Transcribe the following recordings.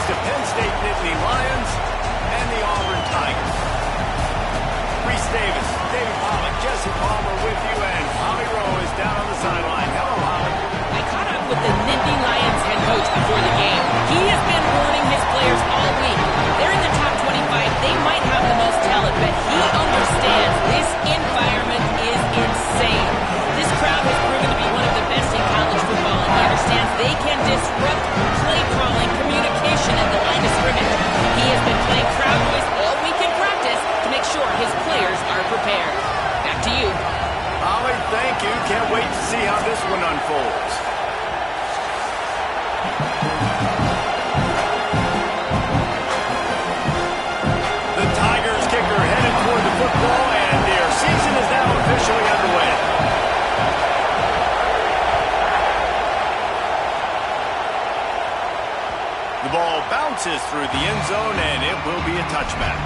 the Penn State Nittany Lions and the Auburn Tigers. Reese Davis, David Pollock, Jesse Palmer with you, and Holly Rowe is down on the sideline. Hello, Holly. I caught up with the Nittany Lions head coach before the game. He has been warning his players all week. They're in the top 25. They might have the most talent, but he understands this environment is insane. This crowd has proven to be one of the best in college football, and he understands they can disrupt play calling, communication at the line of scrimmage. He has been playing crowd noise all week in practice to make sure his players are prepared. Back to you. Holly, thank you. Can't wait to see how this one unfolds. The Tigers kicker headed toward the football, and their season is now officially underway. The ball bounces through the end zone, and it will be a touchback.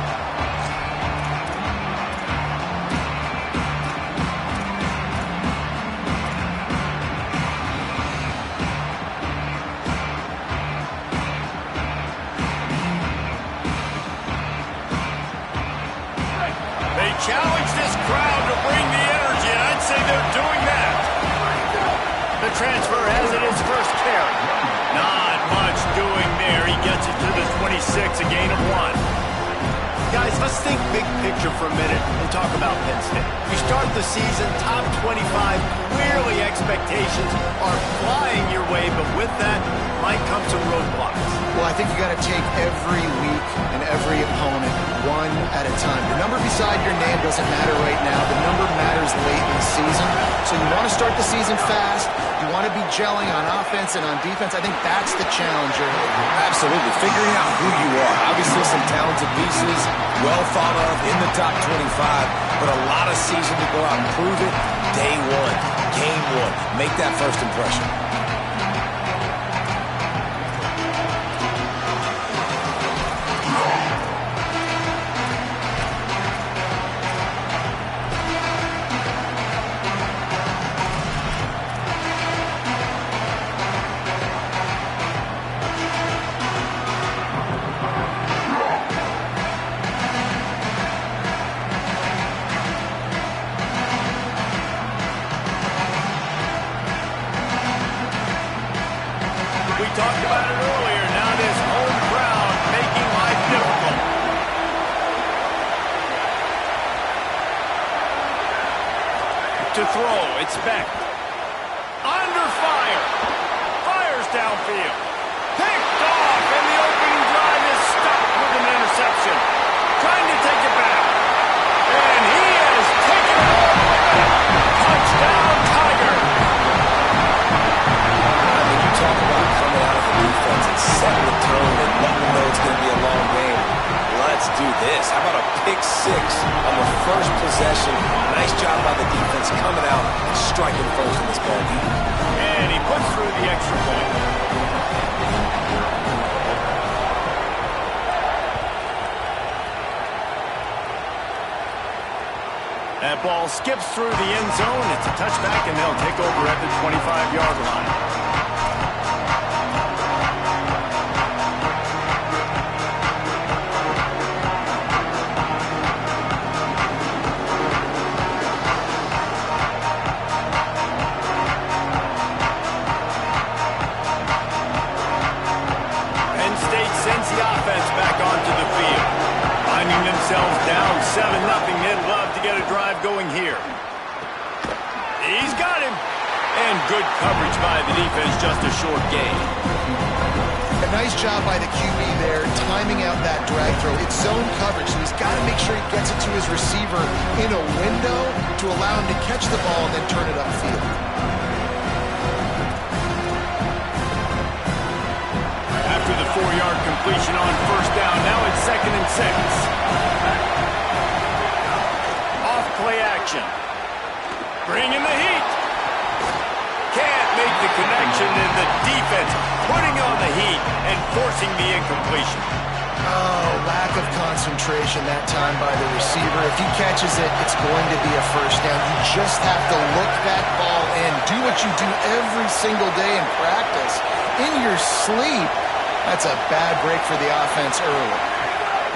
They challenge this crowd to bring the energy, and I'd say they're doing that. The transfer has it his first carry. Not much doing there. He gets it to the 26, a gain of 1. Guys, let's think big picture for a minute and talk about Penn State. You start the season top 25, clearly expectations are flying your way, but with that might come some roadblocks. Well, I think you got to take every week and every opponent one at a time. The number beside your name doesn't matter right now. The number matters late in the season. So you want to start the season fast. You want to be gelling on offense and on defense. I think that's the challenge you're having. Absolutely. Figuring out who you are. Obviously some talented pieces, well thought of in the top 25, but a lot of season to go out and prove it. Day one, game one. Make that first impression. We talked about it earlier. Now this home crowd making life difficult. To throw, it's Beck. Under fire. Fires downfield. Picked off, and the opening drive is stopped with an interception. Trying to take it back. And he has taken it all the way back. Touchdown, Tiger. Talk about coming out of the defense and setting the tone and letting them know it's going to be a long game. Let's do this. How about a pick 6 on the first possession? Nice job by the defense coming out and striking first in this ball game. And he puts through the extra point. That ball skips through the end zone. It's a touchback, and they'll take over at the 25-yard line. Themselves down 7-0. They'd love to get a drive going here. He's got him. And good coverage by the defense, just a short gain. A nice job by the QB there, timing out that drag throw. It's zone coverage, so he's got to make sure he gets it to his receiver in a window to allow him to catch the ball and then turn it upfield. After the 4-yard completion on first down, now it's 2nd and 6. Off-play action. Bringing the heat. Can't make the connection, and the defense putting on the heat and forcing the incompletion. Oh, lack of concentration that time by the receiver. If he catches it, it's going to be a first down. You just have to look that ball in. Do what you do every single day in practice. In your sleep, That's a bad break for the offense early.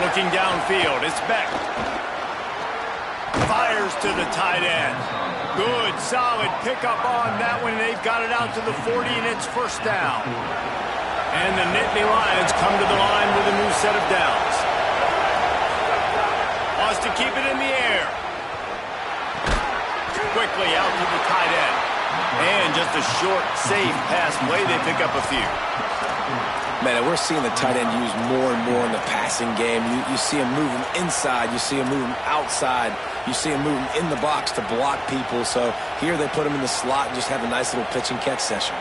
Looking downfield, it's Beck. Fires to the tight end. Good, solid pickup on that one. They've got it out to the 40, and it's first down. And the Nittany Lions come to the line with a new set of downs. Wants to keep it in the air. Quickly out to the tight end. And just a short, safe pass play. They pick up a few. Man, we're seeing the tight end used more and more in the passing game. You see him moving inside. You see him moving outside. You see him moving in the box to block people. So here they put him in the slot and just have a nice little pitch and catch session.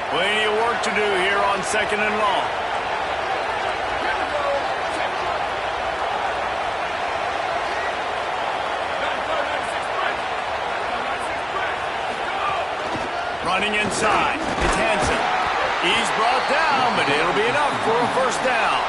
Plenty of work to do here on 2nd and long. Running inside. It's Hansen. He's brought down, but it'll be enough for a first down.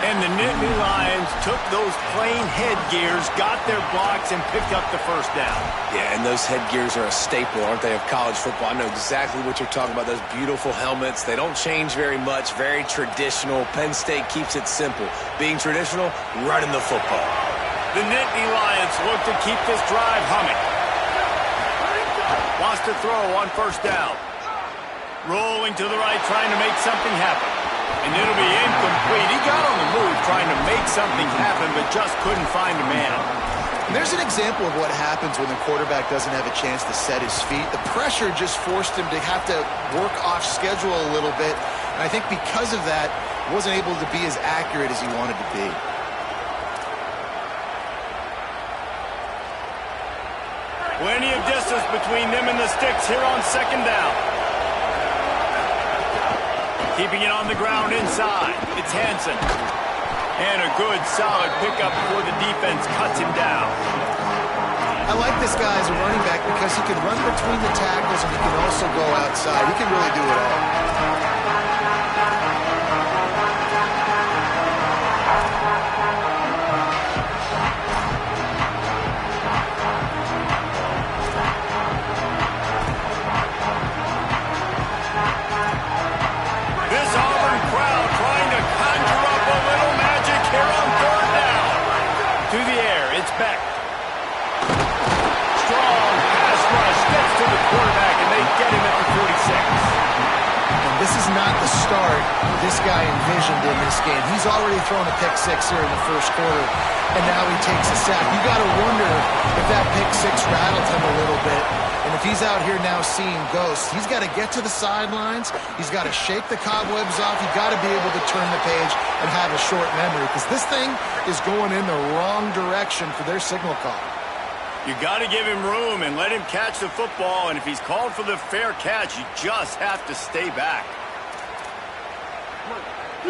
And the Nittany Lions took those plain headgears, got their blocks, and picked up the first down. Yeah, and those headgears are a staple, aren't they, of college football? I know exactly what you're talking about, those beautiful helmets. They don't change very much, very traditional. Penn State keeps it simple. Being traditional, running the football. The Nittany Lions look to keep this drive humming. Wants to throw on first down. Rolling to the right, trying to make something happen. And it'll be incomplete. He got on the move trying to make something happen, but just couldn't find a man. And there's an example of what happens when the quarterback doesn't have a chance to set his feet. The pressure just forced him to have to work off schedule a little bit. And I think because of that, he wasn't able to be as accurate as he wanted to be. Plenty of distance between them and the sticks here on 2nd down. Keeping it on the ground inside. It's Hansen. And a good, solid pickup before the defense cuts him down. I like this guy as a running back because he can run between the tackles and he can also go outside. He can really do it all. This guy envisioned in this game. He's already thrown a pick six here in the first quarter, and now he takes a sack. You got to wonder if that pick six rattled him a little bit. And if he's out here now seeing ghosts, he's got to get to the sidelines. He's got to shake the cobwebs off. He's got to be able to turn the page and have a short memory because this thing is going in the wrong direction for their signal call. You got to give him room and let him catch the football, and if he's called for the fair catch, you just have to stay back. The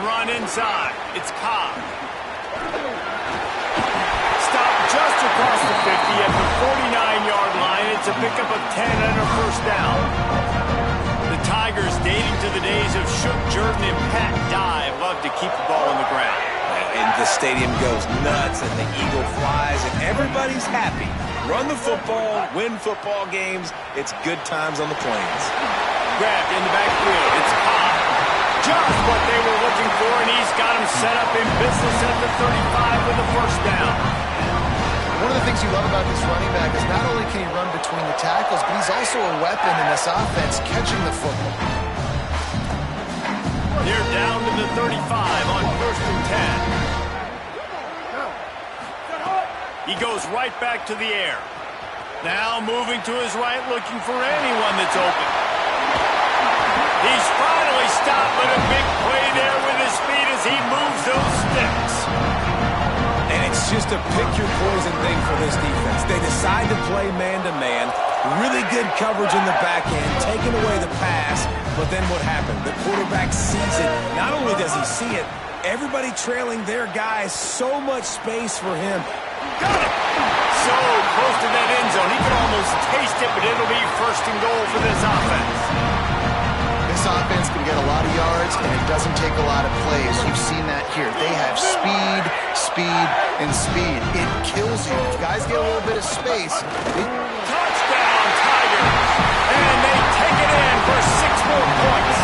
run inside. It's Cobb. Stop just across the 50 at the 49-yard line. It's a pickup of 10 and a first down. The Tigers, dating to the days of Shook Jordan and Pat Dye, love to keep the ball on the ground. And the stadium goes nuts, and the eagle flies, and everybody's happy. Run the football, win football games. It's good times on the plains. Grabbed in the backfield. It's Cobb. Just what they were looking for, and he's got him set up in business at the 35 with the first down. One of the things you love about this running back is not only can he run between the tackles, but he's also a weapon in this offense catching the football. They're down to the 35 on 1st and 10. He goes right back to the air. Now moving to his right, looking for anyone that's open. He's finally stopped with a big play there with his feet as he moves those sticks. And it's just a pick-your-poison thing for this defense. They decide to play man-to-man. Really good coverage in the back end, taking away the pass. But then what happened? The quarterback sees it. Not only does he see it, everybody trailing their guy, so much space for him. Got it! So close to that end zone. He can almost taste it, but it'll be 1st and goal for this offense. This offense can get a lot of yards, and it doesn't take a lot of plays. You've seen that here. They have speed, speed, and speed. It kills you. If guys get a little bit of space. Touchdown, Tigers! And they take it in for 6 more points.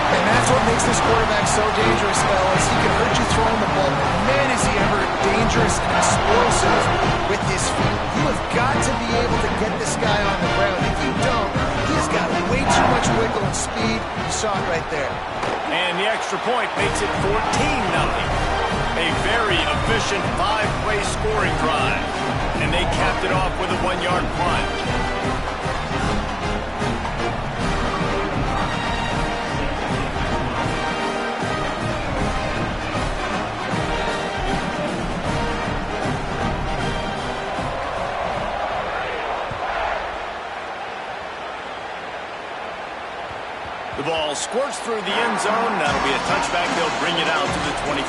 And that's what makes this quarterback so dangerous, fellas. He can hurt you throwing the ball, but man, is he ever dangerous and explosive with his feet. You have got to be able to get this guy on the ground. If you don't, he's got way too much wiggle and speed. You saw it right there. And the extra point makes it 14-0. A very efficient 5-play scoring drive. And they capped it off with a 1-yard plunge. The ball squirts through the end zone. That'll be a touchback. They'll bring it out to the 25.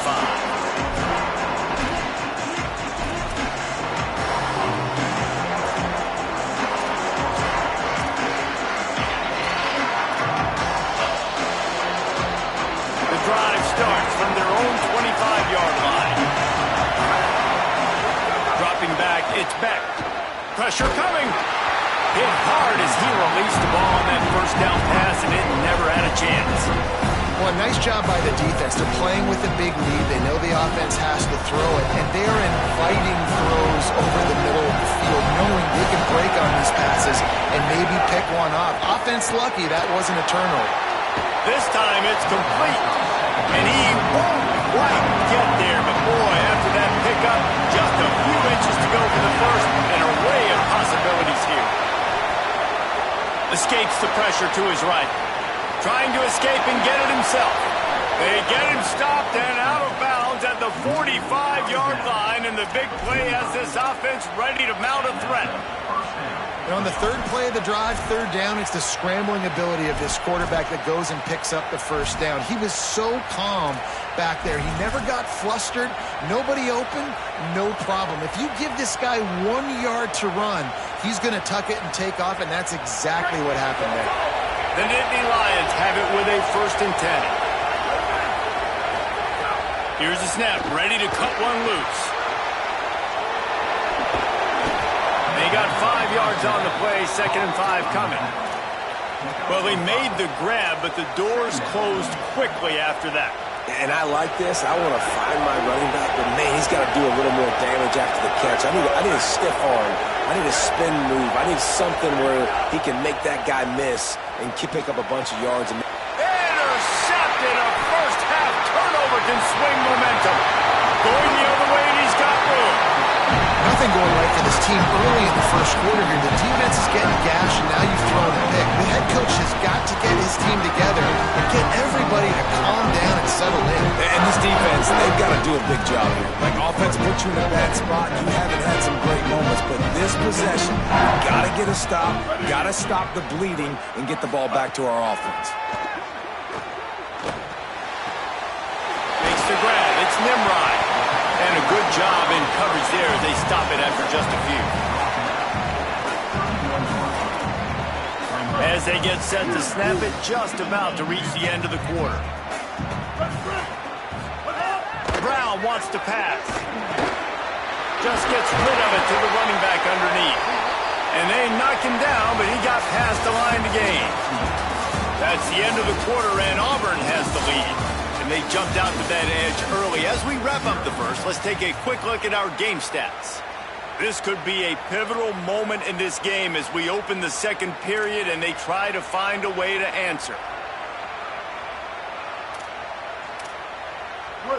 The drive starts from their own 25-yard line. Dropping back, it's Beck. Pressure coming. Hit hard as he released the ball on that first down pass, and it never had a chance. Well, nice job by the defense. They're playing with a big lead. They know the offense has to throw it, and they're inviting throws over the middle of the field, knowing they can break on these passes and maybe pick one off. Offense lucky that wasn't a turnover. This time it's complete, and he won't quite get there, but boy, after that pickup, just a few inches to go for the first, an array of possibilities here. Escapes the pressure to his right. Trying to escape and get it himself. They get him stopped and out of bounds at the 45-yard line, and the big play has this offense ready to mount a threat. And on the third play of the drive, third down, it's the scrambling ability of this quarterback that goes and picks up the first down. He was so calm back there. He never got flustered. Nobody open, no problem. If you give this guy 1 yard to run, he's going to tuck it and take off, and that's exactly what happened there. The Nittany Lions have it with a 1st and 10. Here's the snap, ready to cut one loose. They got 5 yards on the play, 2nd and 5 coming. Well, they made the grab, but the doors closed quickly after that. And I like this. I want to find my running back, but man, he's got to do a little more damage after the catch. I need a stiff arm. I need a spin move. I need something where he can make that guy miss and pick up a bunch of yards. Intercepted. A first-half turnover can swing momentum. Going the other way, and he's got room. Nothing going right for this team early in the first quarter here. The defense is getting gashed, and now you've thrown a pick. The head coach has got to get his team together and get everybody to calm down and settle in. And this defense, they've got to do a big job here. Like, offense puts you in a bad spot. You haven't had some great moments, but this possession, you got to get a stop, got to stop the bleeding, and get the ball back to our offense. Makes the grab. It's Nimrod. And a good job in coverage there as they stop it after just a few. As they get set to snap it, just about to reach the end of the quarter. Brown wants to pass. Just gets rid of it to the running back underneath. And they knock him down, but he got past the line to gain. That's the end of the quarter, and Auburn has the lead. And they jumped out to that edge early. As we wrap up the first, let's take a quick look at our game stats. This could be a pivotal moment in this game as we open the second period and they try to find a way to answer.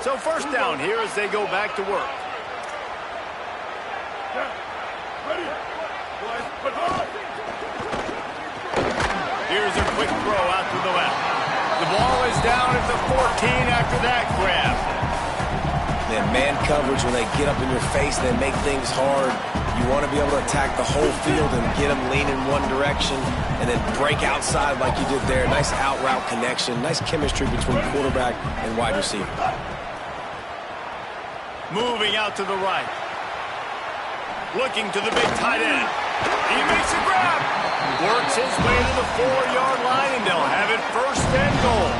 So first down here as they go back to work. Here's a quick throw out to the left. The ball is down at the 14 after that grab. Man coverage, when they get up in your face, they make things hard. You want to be able to attack the whole field and get them leaning one direction and then break outside like you did there. Nice out route connection. Nice chemistry between quarterback and wide receiver. Moving out to the right. Looking to the big tight end. He makes a grab. Works his way to the 4-yard line, and they'll have it 1st and goal.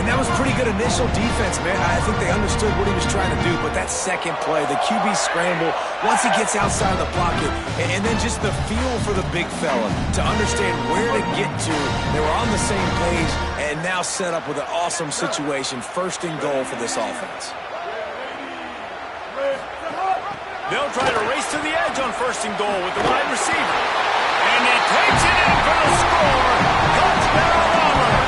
And that was pretty good initial defense, man. I think they understood what he was trying to do, but that second play, the QB scramble, once he gets outside of the pocket, and then just the feel for the big fella to understand where to get to. They were on the same page and now set up with an awesome situation, 1st and goal for this offense. They'll try to race to the edge on 1st and goal with the wide receiver. And he takes it in for the score. Touchdown, Auburn.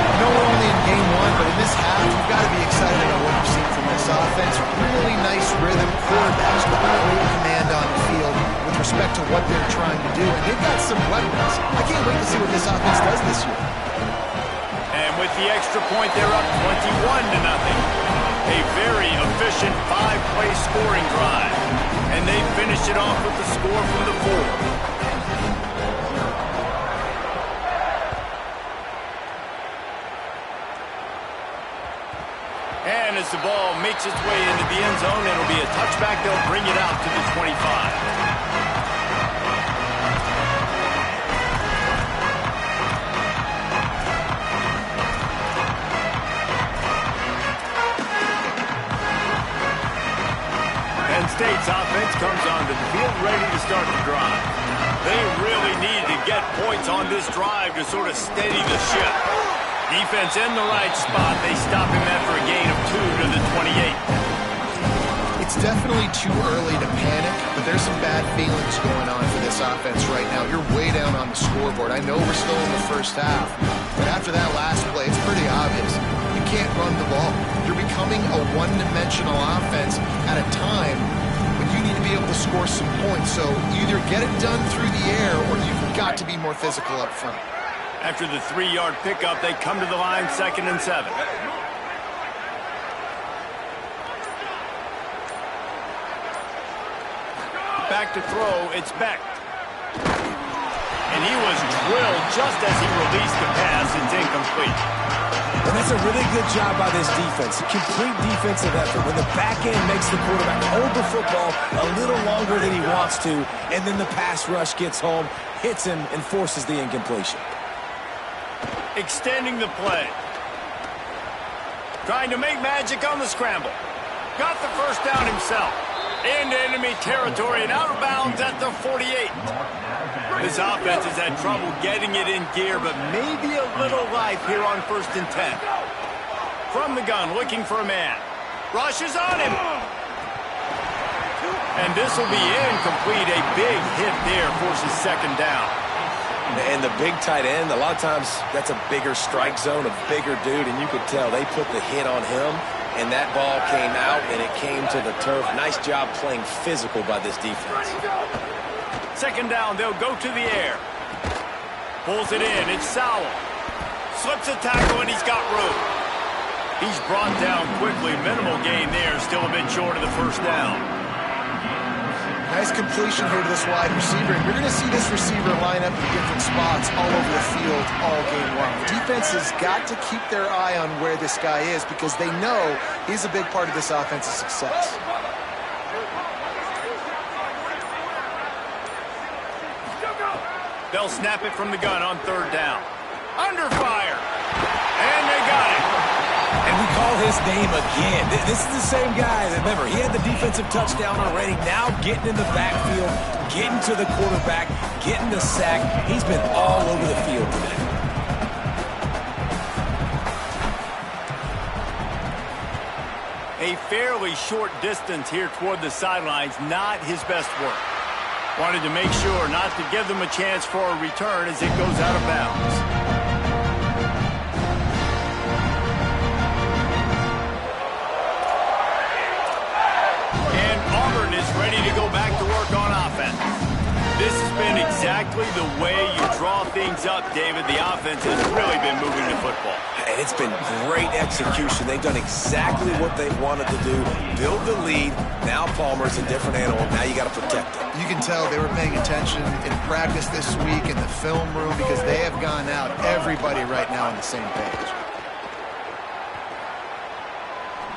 I know we're only in game 1, but in this half, you've got to be excited about what you've seen from this offense. Really nice rhythm, quarterbacks with great command on the field with respect to what they're trying to do. And they've got some weapons. I can't wait to see what this offense does this year. And with the extra point, they're up 21-0. A very efficient 5-play scoring drive. And they finish it off with the score from the 4. And as the ball makes its way into the end zone, it'll be a touchback. They'll bring it out to the 25. Penn State's offense comes onto the field ready to start the drive. They really need to get points on this drive to sort of steady the ship. Defense in the right spot. They stop him after a gain of 2 to the 28. It's definitely too early to panic, but there's some bad feelings going on for this offense right now. You're way down on the scoreboard. I know we're still in the first half, but after that last play, it's pretty obvious. You can't run the ball. You're becoming a one-dimensional offense at a time when you need to be able to score some points. So either get it done through the air or you've got to be more physical up front. After the 3-yard pickup, they come to the line 2nd and 7. Back to throw, it's Beck. And he was drilled just as he released the pass. It's incomplete. And that's a really good job by this defense. Complete defensive effort. When the back end makes the quarterback hold the football a little longer than he wants to, and then the pass rush gets home, hits him, and forces the incompletion. Extending the play. Trying to make magic on the scramble. Got the 1st down himself. Into enemy territory and out of bounds at the 48. This offense has had trouble getting it in gear, but maybe a little life here on 1st and 10. From the gun, looking for a man. Rushes on him. And this will be incomplete. A big hit there forces 2nd down. And the big tight end, a lot of times that's a bigger strike zone, a bigger dude, and you could tell they put the hit on him, and that ball came out, and it came to the turf. Nice job playing physical by this defense. 2nd down, they'll go to the air. Pulls it in, it's Sowell. Slips a tackle, and he's got room. He's brought down quickly. Minimal gain there, still a bit short of the 1st down. Nice completion here to this wide receiver. And you're going to see this receiver line up in different spots all over the field all game long. The defense has got to keep their eye on where this guy is because they know he's a big part of this offense's success. They'll snap it from the gun on 3rd down. Under fire. And they got it. And we call his name again. This is the same guy. Remember, he had the defensive touchdown already. Now getting in the backfield, getting to the quarterback, getting the sack. He's been all over the field today. A fairly short distance here toward the sidelines. Not his best work. Wanted to make sure not to give them a chance for a return as it goes out of bounds. Ready to go back to work on offense. This has been exactly the way you draw things up, David. The offense has really been moving the football. And it's been great execution. They've done exactly what they wanted to do. Build the lead. Now Palmer's a different animal. Now you got to protect it. You can tell they were paying attention in practice this week in the film room because they have gone out. Everybody right now on the same page.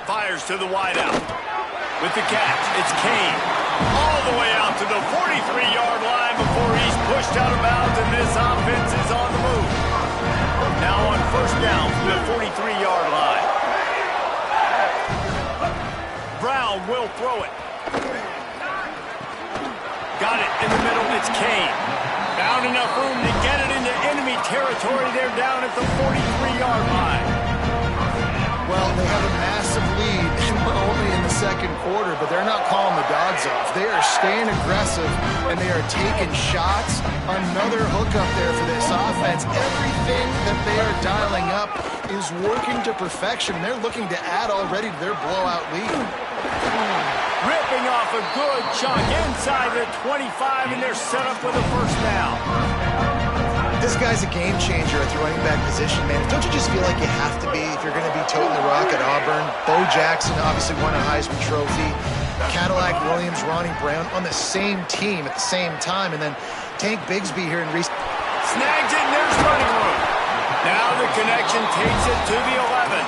Fires to the wideout. With the catch, it's Kane. All the way out to the 43-yard line before he's pushed out of bounds, and this offense is on the move. Now on first down from the 43-yard line. Brown will throw it. Got it in the middle, it's Kane. Found enough room to get it into enemy territory. They're down at the 43-yard line. Well, they have a massive lead, only in the second quarter, but they're not calling the dogs off. They are staying aggressive, and they are taking shots. Another hookup there for this offense. Everything that they are dialing up is working to perfection. They're looking to add already to their blowout lead. Ripping off a good chunk inside the 25, and they're set up with a first down. This guy's a game changer at the running back position, man. Don't you just feel like you have to be if you're going to be toting the rock at Auburn? Bo Jackson obviously won a Heisman Trophy. Cadillac Williams, Ronnie Brown on the same team at the same time. And then Tank Bigsby here in recent... Snags it, and there's running room. Now the connection takes it to the 11.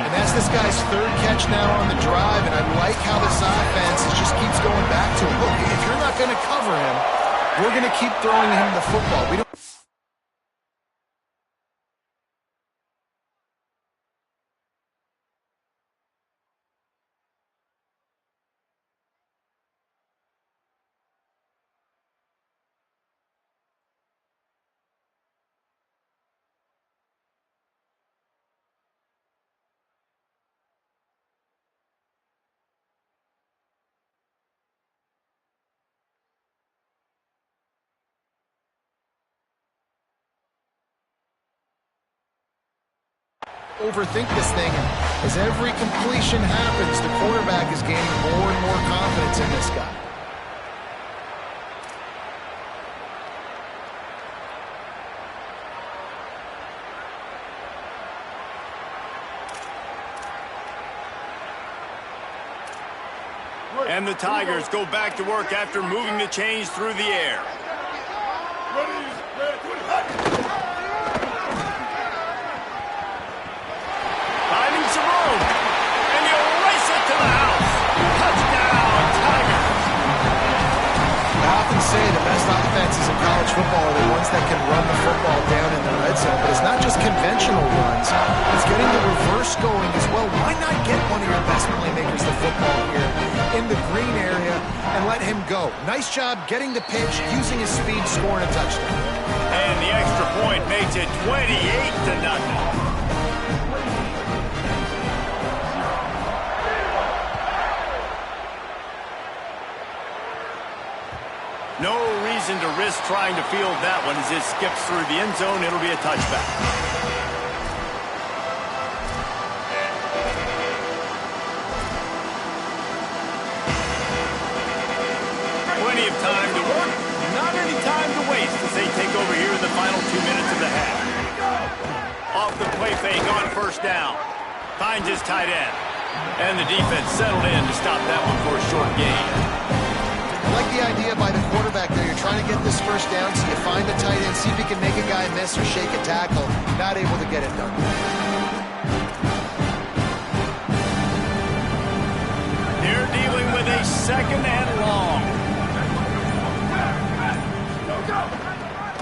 And that's this guy's third catch now on the drive, and I like how this offense just keeps going back to him. Look, if you're not going to cover him, we're going to keep throwing him the football. We don't... overthink this thing, and as every completion happens, the quarterback is gaining more and more confidence in this guy. And the Tigers go back to work after moving the chains through the air. Finding some room, and you'll race it to the house. Touchdown, Tigers. I often say the best offenses in college football are the ones that can run the football down in the red zone, but it's not just conventional runs. It's getting the reverse going as well. Why not get one of your best playmakers the football here in the green area and let him go? Nice job getting the pitch, using his speed, scoring a touchdown. And the extra point makes it 28-0. No reason to risk trying to field that one as it skips through the end zone. It'll be a touchback. Plenty of time to work, not any time to waste as they take over here in the final 2 minutes of the half. Off the play fake on first down. Finds his tight end. And the defense settled in to stop that one for a short gain. I like the idea by the quarterback there. You're trying to get this first down, so you find the tight end, see if you can make a guy miss or shake a tackle. Not able to get it done. They're dealing with a second and long.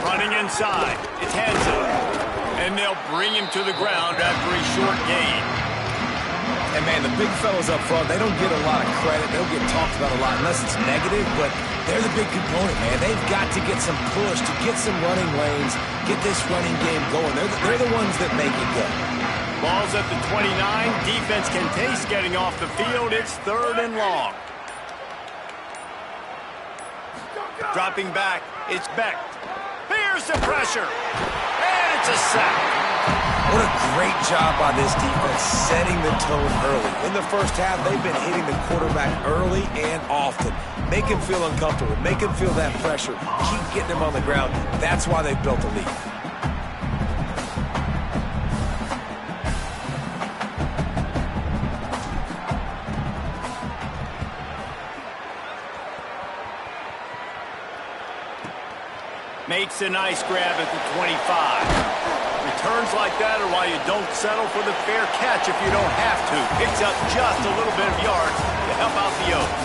Running inside. It's Hansen. And they'll bring him to the ground after a short gain. And, man, the big fellas up front, they don't get a lot of credit. They don't get talked about a lot unless it's negative, but they're the big component, man. They've got to get some push, to get some running lanes, get this running game going. They're the ones that make it go. Ball's at the 29. Defense can taste getting off the field. It's third and long. Dropping back, it's Beck. Here's the pressure. And it's a sack. What a great job by this defense setting the tone early. In the first half, they've been hitting the quarterback early and often. Make him feel uncomfortable. Make him feel that pressure. Keep getting him on the ground. That's why they've built a lead. Makes a nice grab at the 25. Returns like that are why you don't settle for the fair catch if you don't have to. Picks up just a little bit of yards to help out the Oaks.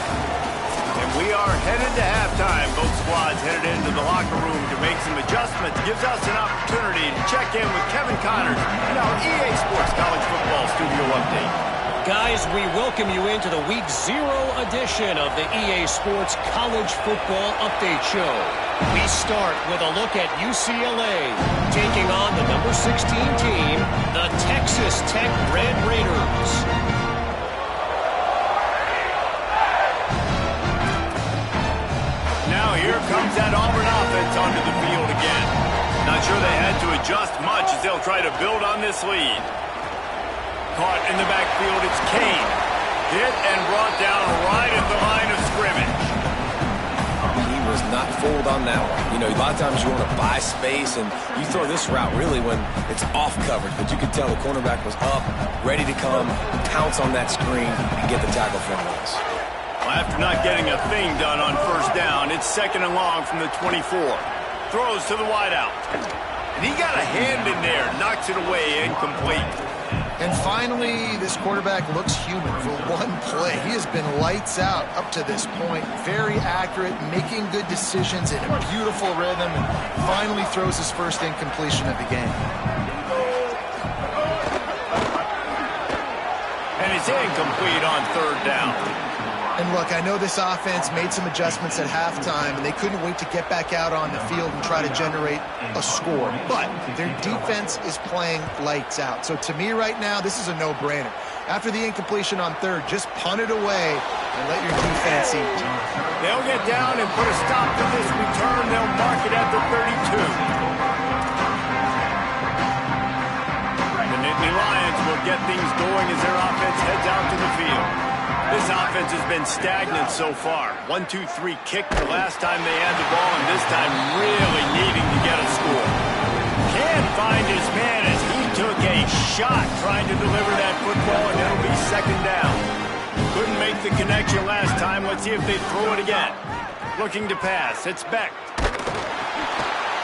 And we are headed to halftime. Both squads headed into the locker room to make some adjustments. Gives us an opportunity to check in with Kevin Connors in our EA Sports College Football Studio Update. Guys, we welcome you into the Week 0 edition of the EA Sports College Football Update Show. We start with a look at UCLA taking on the number 16 team, the Texas Tech Red Raiders. Now here comes that Auburn offense onto the field again. Not sure they had to adjust much as they'll try to build on this lead. Caught in the backfield, it's Kane. Hit and brought down right at the line of scrimmage. He was not fooled on that one. You know, a lot of times you want to buy space, and you throw this route really when it's off coverage. But you could tell the cornerback was up, ready to come, pounce on that screen, and get the tackle for Menace. Well, after not getting a thing done on first down, it's 2nd and long from the 24. Throws to the wideout. And he got a hand in there, knocks it away, incomplete. And finally, this quarterback looks human for one play. He has been lights out up to this point. Very accurate, making good decisions in a beautiful rhythm, and finally throws his first incompletion of the game. And it's incomplete on 3rd down. And look, I know this offense made some adjustments at halftime, and they couldn't wait to get back out on the field and try to generate a score. But their defense is playing lights out. So to me right now, this is a no-brainer. After the incompletion on 3rd, just punt it away and let your defense eat. They'll get down and put a stop to this return. They'll mark it at the 32. The Nittany Lions will get things going as their offense heads out to the field. This offense has been stagnant so far. 1-2-3 kick the last time they had the ball, and this time really needing to get a score. Can't find his man as he took a shot trying to deliver that football, and it'll be 2nd down. Couldn't make the connection last time. Let's see if they throw it again. Looking to pass. It's Beck.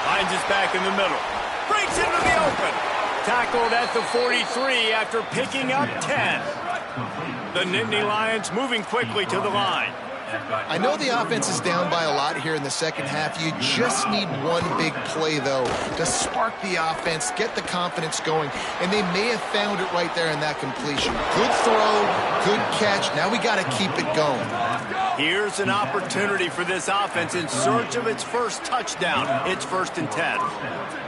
Finds his back in the middle. Breaks into the open. Tackled at the 43 after picking up 10. The Nittany Lions moving quickly to the line. I know the offense is down by a lot here in the second half. You just need one big play, though, to spark the offense, get the confidence going, and they may have found it right there in that completion. Good throw, good catch. Now we got to keep it going. Here's an opportunity for this offense in search of its first touchdown. It's 1st and 10.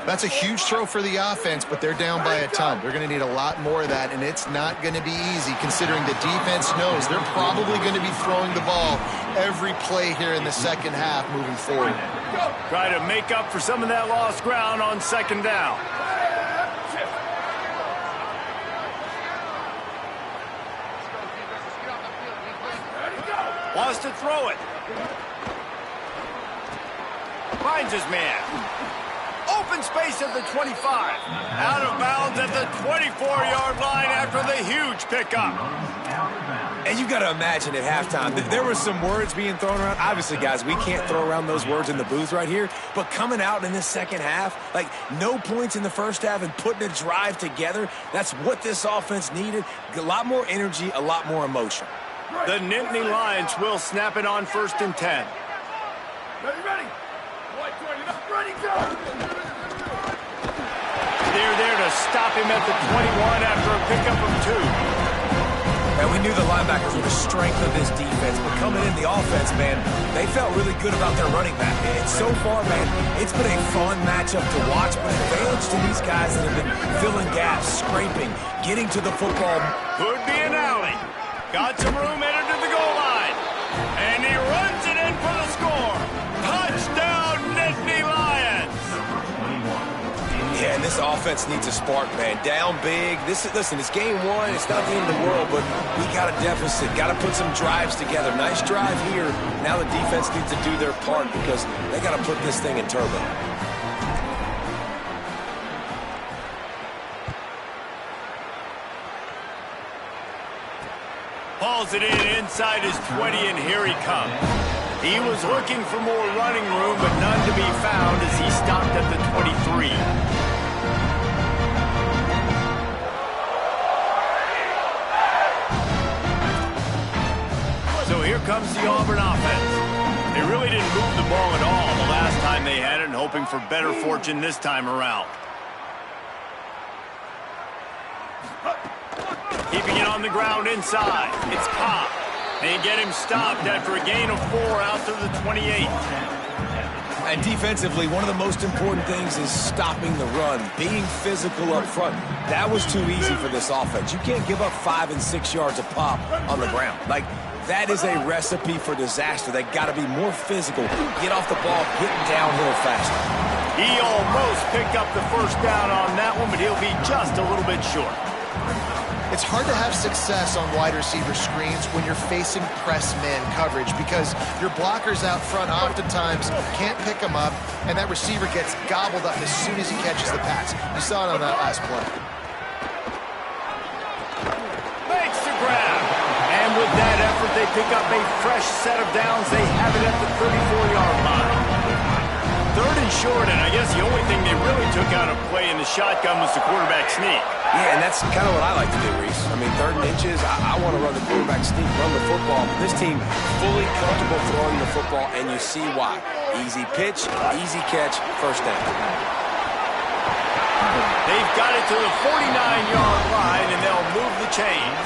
That's a huge throw for the offense, but they're down by a ton. They're going to need a lot more of that, and it's not going to be easy considering the defense knows they're probably going to be throwing the ball every play here in the second half moving forward. Try to make up for some of that lost ground on 2nd down. Wants to throw it. Finds his man. Open space at the 25. Out of bounds at the 24-yard line after the huge pickup. And you got to imagine at halftime, there were some words being thrown around. Obviously, guys, we can't throw around those words in the booth right here. But coming out in this second half, like no points in the first half and putting a drive together, that's what this offense needed. A lot more energy, a lot more emotion. The Nittany Lions will snap it on 1st and 10. Ready? Ready, go! They're there to stop him at the 21 after a pickup of 2. And we knew the linebackers were the strength of this defense, but coming in the offense, man, they felt really good about their running back. And so far, man, it's been a fun matchup to watch, but advantage to these guys that have been filling gaps, scraping, getting to the football. Could be an alley. Got some room headed to the goal line. And he runs it in for the score. Touchdown, Nittany Lions. Yeah, and this offense needs a spark, man. Down big. Listen, it's game 1. It's not the end of the world, but we got a deficit. Got to put some drives together. Nice drive here. Now the defense needs to do their part because they got to put this thing in turbo. Hauls it in inside his 20, and here he comes. He was looking for more running room, but none to be found as he stopped at the 23. comes the Auburn offense. They really didn't move the ball at all the last time they had it, and hoping for better fortune this time around. Keeping it on the ground inside. It's Cobb. They get him stopped after a gain of 4 out to the 28. And defensively, one of the most important things is stopping the run, being physical up front. That was too easy for this offense. You can't give up 5 and 6 yards a pop on the ground. Like, that is a recipe for disaster. They got to be more physical, get off the ball, get downhill faster. He almost picked up the first down on that one, but he'll be just a little bit short. It's hard to have success on wide receiver screens when you're facing press man coverage because your blockers out front oftentimes can't pick them up, and that receiver gets gobbled up as soon as he catches the pass. You saw it on that last play. Makes the grab. And with that effort, they pick up a fresh set of downs. They have it at the 34-yard line. 3rd and short, and I guess the only thing they really took out of play in the shotgun was the quarterback sneak. Yeah, and that's kind of what I like to do, Reese. I mean, 3rd and inches, I want to run the quarterback sneak, run the football. But this team fully comfortable throwing the football, and you see why. Easy pitch, easy catch, first down. They've got it to the 49-yard line, and they'll move the chains.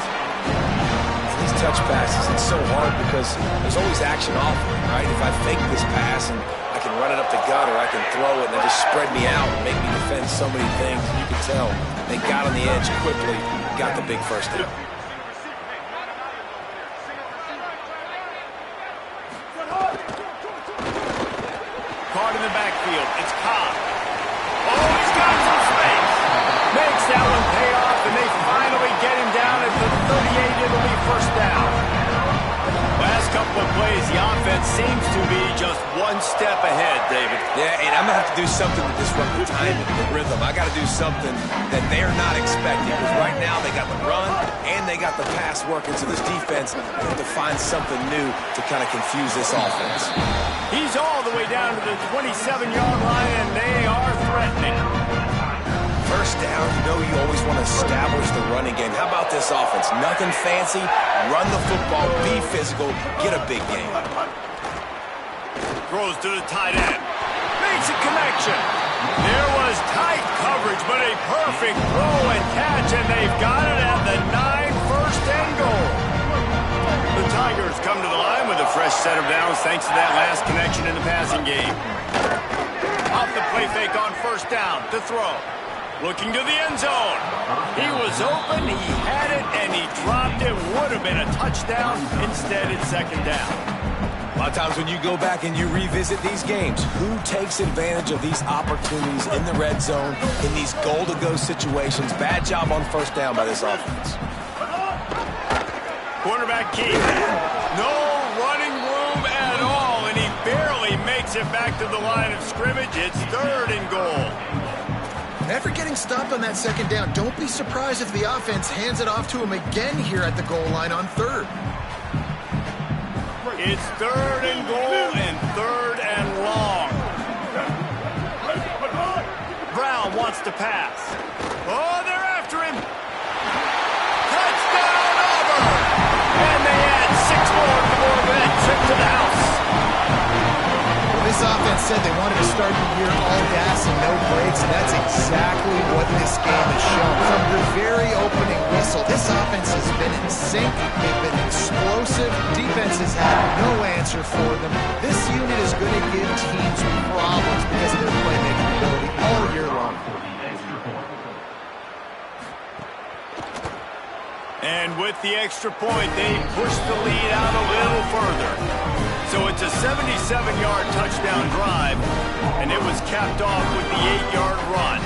These touch passes, it's so hard because there's always action off, right? If I fake this pass and I can run it up the gut or I can throw it and then just spread me out and make me defend so many things. You can tell they got on the edge quickly, got the big first down. Caught in the backfield. It's Cobb. Oh, he's got some space. Makes that one pay off, and they finally get him down at the 38. It'll be first down. Last couple of plays, the offense seems to be just one step ahead, David. Yeah, and I'm going to have to do something to disrupt the timing, the rhythm. I got to do something that they're not expecting because right now they got the run and they got the pass working. So this defense has to find something new to kind of confuse this offense. He's all the way down to the 27-yard line, and they are threatening. First down, you know you always want to establish the running game. How about this offense? Nothing fancy. Run the football, be physical, get a big game. Throws to the tight end. Makes a connection. There was tight coverage, but a perfect throw and catch, and they've got it at the 9, first and goal. The Tigers come to the line with a fresh set of downs thanks to that last connection in the passing game. Off the play fake on first down to throw. Looking to the end zone. He was open, he had it, and he dropped it. Would have been a touchdown. Instead, it's second down. A lot of times when you go back and you revisit these games, who takes advantage of these opportunities in the red zone, in these goal-to-go situations? Bad job on first down by this offense. Quarterback keep. No running room at all, and he barely makes it back to the line of scrimmage. It's 3rd and goal. After getting stopped on that second down, don't be surprised if the offense hands it off to him again here at the goal line on 3rd. It's 3rd and goal and 3rd and long. Brown wants to pass. Oh, they're after him. Touchdown, Auburn! And they add 6 more before that trip to the house. This offense said they wanted to start the year all gas and no brakes, and that's exactly what this game has shown. From the very opening whistle, this offense has been in sync. They've been explosive. Defense has had no answer for them. This unit is going to give teams problems because of their playmaking ability all year long. And with the extra point, they push the lead out a little further. So it's a 77-yard touchdown drive, and it was capped off with the 8-yard run.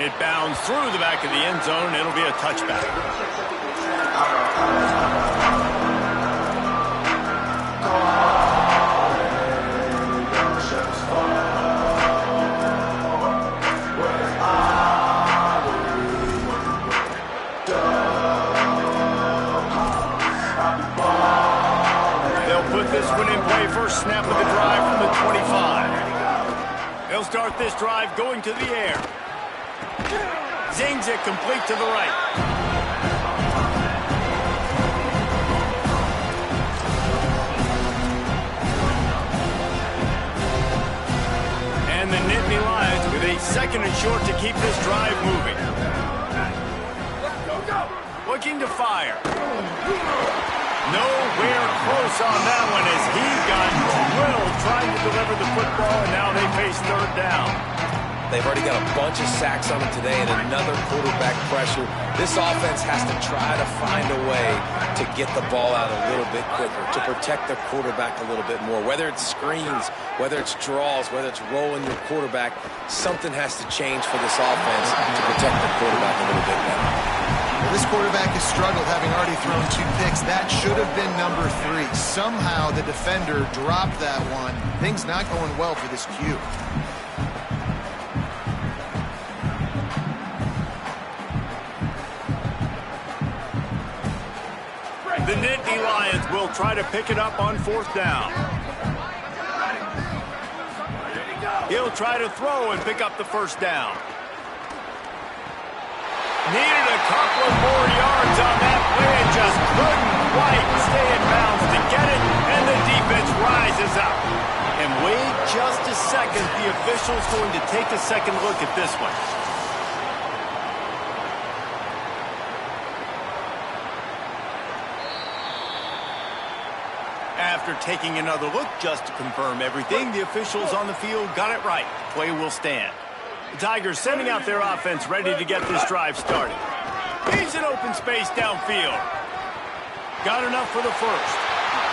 It bounds through the back of the end zone, and it'll be a touchback. put this one in play. First snap of the drive from the 25. They'll start this drive going to the air. Zings it complete to the right. And the Nittany Lions with a second and short to keep this drive moving. Looking to fire. Nowhere close on that one as he got drilled trying to deliver the football, and now they face third down. They've already got a bunch of sacks on them today and another quarterback pressure. This offense has to try to find a way to get the ball out a little bit quicker, to protect their quarterback a little bit more. Whether it's screens, whether it's draws, whether it's rolling your quarterback, something has to change for this offense to protect the quarterback a little bit better. Well, this quarterback has struggled, having already thrown 2 picks. That should have been number 3. Somehow the defender dropped that one. Things not going well for this Q. The Nittany Lions will try to pick it up on 4th down. He'll try to throw and pick up the first down. Needed a couple of more yards on that play and just couldn't quite stay in bounds to get it, and the defense rises up. And wait just a second, the official's going to take a second look at this one. After taking another look just to confirm everything, the officials on the field got it right. Play will stand. The Tigers sending out their offense ready to get this drive started. He's in open space downfield. Got enough for the first.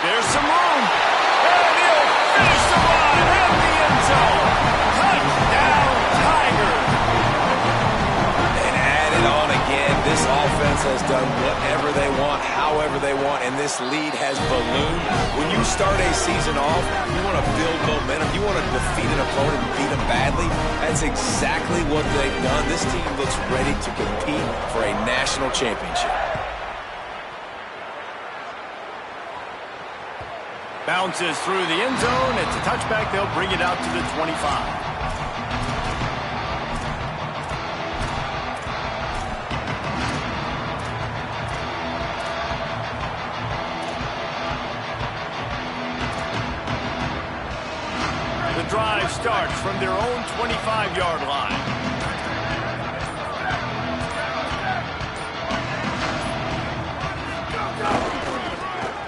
There's some room. And he'll finish the run at the end zone. Touchdown, Tigers. And add it on again. This offense has done whatever they want, however they want, and this lead has ballooned. When you start a season off, you want to build momentum. You want to defeat an opponent and beat them badly. That's exactly what they've done. This team looks ready to compete for a national championship. Bounces through the end zone. It's a touchback. They'll bring it out to the 25. The drive starts from their own 25-yard line.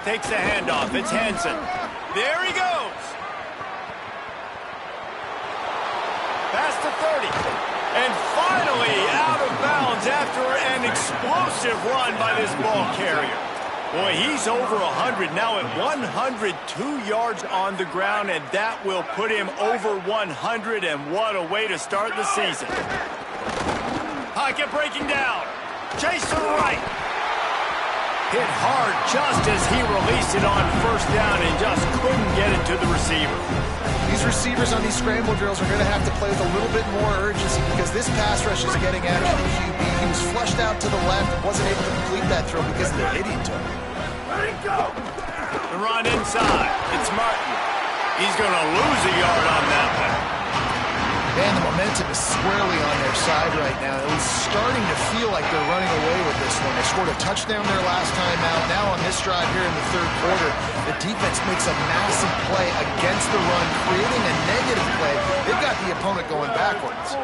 Takes the handoff. It's Hansen. There he goes. Past the 30. And finally out of bounds after an explosive run by this ball carrier. Boy, he's over 100 now at 102 yards on the ground, and that will put him over 100, and what a way to start the season. Pocket breaking down. Chase to the right. Hit hard just as he released it on first down and just couldn't get it to the receiver. These receivers on these scramble drills are going to have to play with a little bit more urgency because this pass rush is getting after the QB. He was flushed out to the left and wasn't able to complete that throw because of the hit he took. Let it go! The run inside. It's Martin. He's going to lose a yard on that one. And the momentum is squarely on their side right now. It was starting to feel like they're running away with this one. They scored a touchdown their last time out. Now on this drive here in the third quarter, the defense makes a massive play against the run, creating a negative play. They've got the opponent going backwards.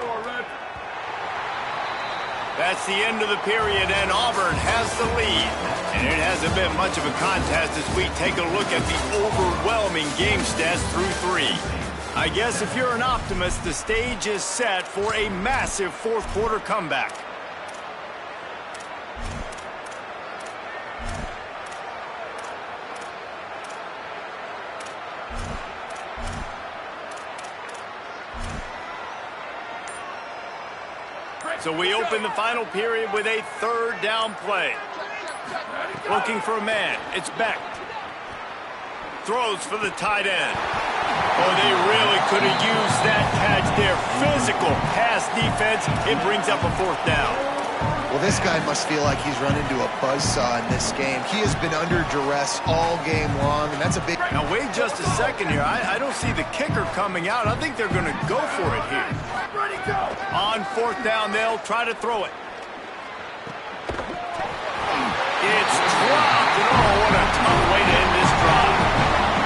That's the end of the period, and Auburn has the lead. And it hasn't been much of a contest as we take a look at the overwhelming game stats through 3. I guess if you're an optimist, the stage is set for a massive fourth quarter comeback. So we open the final period with a third down play. Looking for a man. It's Beck. Throws for the tight end. Oh, they really could have used that catch there. Physical pass defense. It brings up a fourth down. Well, this guy must feel like he's run into a buzzsaw in this game. He has been under duress all game long, and that's a big... Now, wait just a second here. I don't see the kicker coming out. I think they're going to go for it here. Ready, go! On fourth down, they'll try to throw it. It's dropped, and oh, what a tough way to end this drive.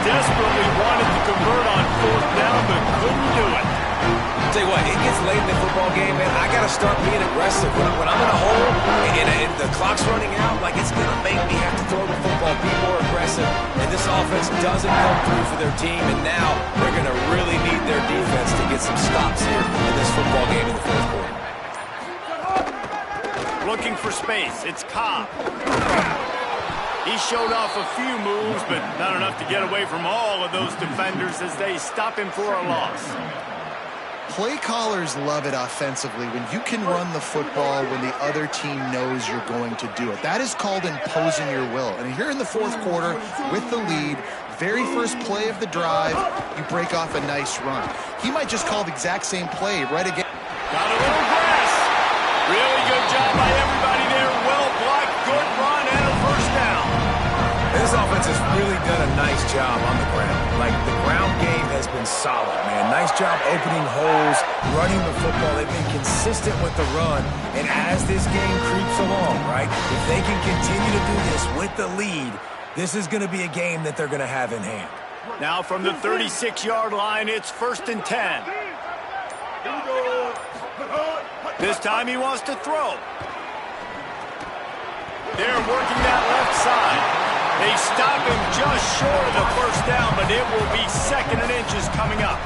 Desperately wanted to convert on fourth down, but couldn't do it. Tell you what, it gets late in the football game, man. I got to start being aggressive. When I'm in a hole and the clock's running out, like it's going to make me have to throw the football, be more aggressive. And this offense doesn't come through for their team, and now they're going to really need their defense to get some stops here in this football game in the fourth quarter. Looking for space. It's Cobb. He showed off a few moves, but not enough to get away from all of those defenders as they stop him for a loss. Play callers love it offensively when you can run the football when the other team knows you're going to do it. That is called imposing your will. And here in the fourth quarter with the lead, very first play of the drive, you break off a nice run. He might just call the exact same play right again. Got a little grass. Really good job by everybody there. Well blocked, good run, and a first down. This offense has really done a nice job on the ground. Like, the ground game has been solid, man. Nice job opening holes, running the football. They've been consistent with the run. And as this game creeps along, right, if they can continue to do this with the lead, this is going to be a game that they're going to have in hand. Now from the 36-yard line, it's 1st and 10. This time he wants to throw. They're working that left side. They stop him just short of the first down, but it will be 2nd and inches coming up.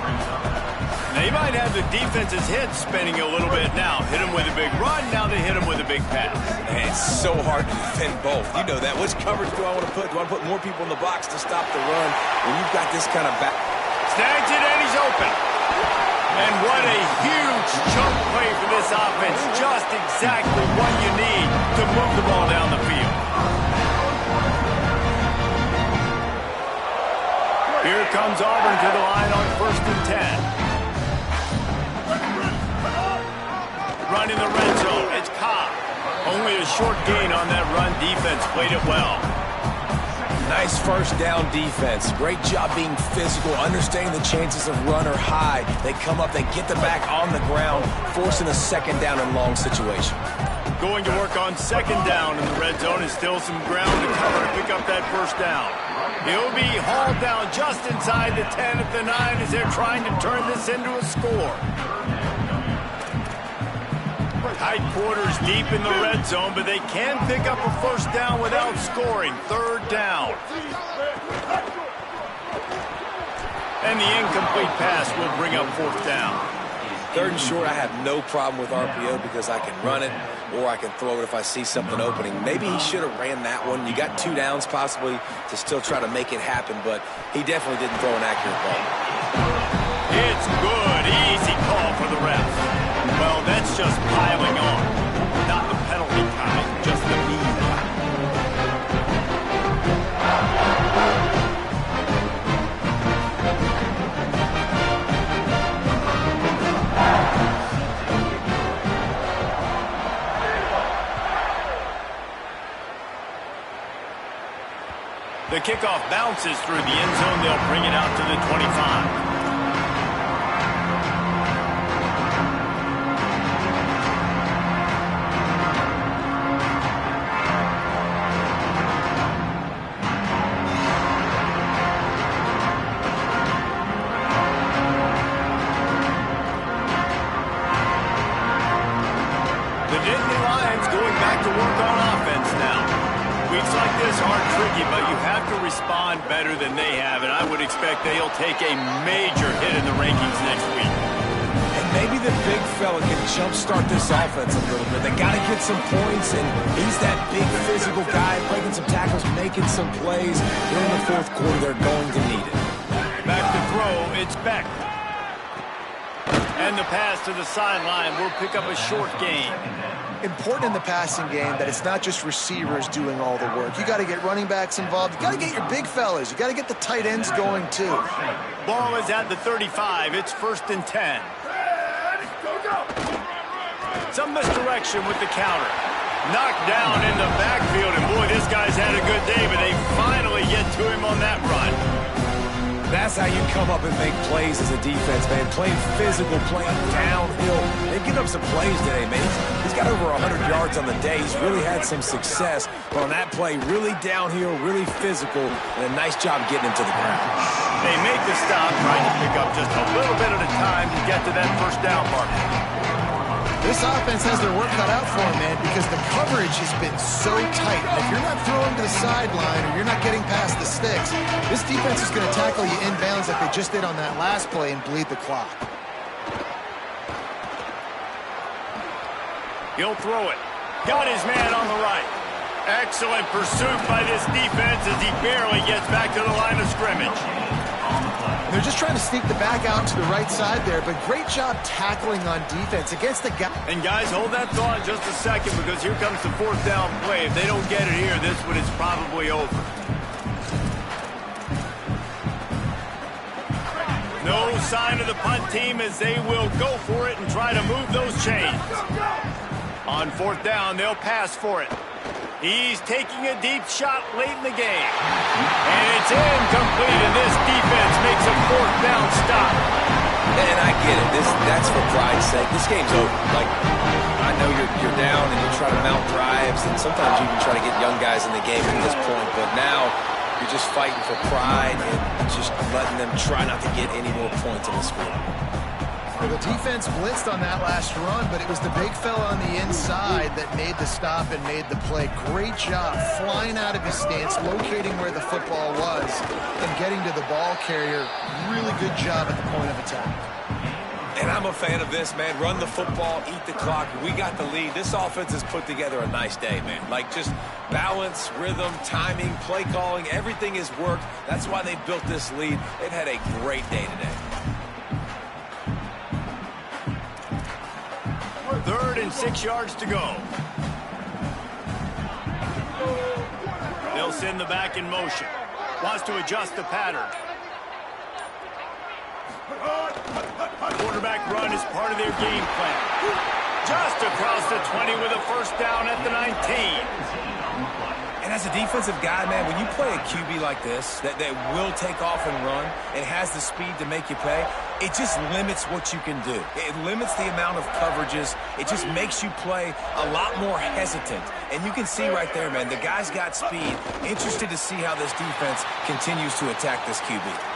They might have the defense's head spinning a little bit now. Hit him with a big run, now they hit him with a big pass. Man, it's so hard to defend both. You know that. Which coverage do I want to put? Do I want to put more people in the box to stop the run when you've got this kind of back? Snags it, and he's open. And what a huge chunk play for this offense. Just exactly what you need to move the ball down the field. Here comes Auburn to the line on 1st and 10. Run in the red zone. It's Cobb. Only a short gain on that run. Defense played it well. Nice first down defense. Great job being physical, understanding the chances of run are high. They come up, they get the back on the ground, forcing a 2nd down and long situation. Going to work on 2nd down in the red zone and still some ground to cover to pick up that first down. He'll be hauled down just inside the 10 at the 9 as they're trying to turn this into a score. Tight quarters deep in the red zone, but they can pick up a first down without scoring. 3rd down. And the incomplete pass will bring up 4th down. 3rd and short, I have no problem with RPO because I can run it or I can throw it if I see something opening. Maybe he should have ran that one. You got 2 downs possibly to still try to make it happen, but he definitely didn't throw an accurate ball. It's good. Easy call for the ref. Well, that's just piling on. Not the penalty kind, just the mean kind. The kickoff bounces through the end zone. They'll bring it out to the 25. Better than they have, and I would expect they'll take a major hit in the rankings next week. And maybe the big fella can jumpstart this offense a little bit. They got to get some points, and he's that big physical guy, breaking some tackles, making some plays. Here in the fourth quarter, they're going to need it. Back to throw, it's Beck. And the pass to the sideline will pick up a short gain. Important in the passing game that it's not just receivers doing all the work. You got to get running backs involved. You got to get your big fellas. You got to get the tight ends going too. Ball is at the 35. It's 1st and 10. Some misdirection with the counter. Knocked down in the backfield, and boy, this guy's had a good day, but they finally get to him on that run. That's how you come up and make plays as a defense, man. Playing physical, playing downhill. They've given up some plays today, man. He's got over 100 yards on the day. He's really had some success. But on that play, really downhill, really physical, and a nice job getting him to the ground. They make the stop, trying to pick up just a little bit at a time to get to that first down mark. This offense has their work cut out for them, man, because the coverage has been so tight. And if you're not throwing to the sideline or you're not getting past the sticks, this defense is going to tackle you inbounds like they just did on that last play and bleed the clock. He'll throw it. Got his man on the right. Excellent pursuit by this defense as he barely gets back to the line of scrimmage. They're just trying to sneak the back out to the right side there, but great job tackling on defense against the guy. And guys, hold that thought just a second, because here comes the fourth down play. If they don't get it here, this one is probably over. No sign of the punt team as they will go for it and try to move those chains. On fourth down, they'll pass for it. He's taking a deep shot late in the game. And it's incomplete, and this defense makes a fourth down stop. And I get it. That's for pride's sake. This game's over. Like, I know you're down and you try to mount drives, and sometimes you can try to get young guys in the game at this point. But now you're just fighting for pride and just letting them try not to get any more points in the score. Well, the defense blitzed on that last run, but it was the big fella on the inside that made the stop and made the play. Great job flying out of his stance, locating where the football was, and getting to the ball carrier. Really good job at the point of attack. And I'm a fan of this, man. Run the football, eat the clock. We got the lead. This offense has put together a nice day, man. Like, just balance, rhythm, timing, play calling, everything has worked. That's why they built this lead. They've had a great day today. 3rd and 6 yards to go. They'll send the back in motion. Wants to adjust the pattern. Quarterback run is part of their game plan. Just across the 20 with a first down at the 19. And as a defensive guy, man, when you play a QB like this, that will take off and run and has the speed to make you pay, it just limits what you can do. It limits the amount of coverages. It just makes you play a lot more hesitant. And you can see right there, man, the guy's got speed. Interested to see how this defense continues to attack this QB.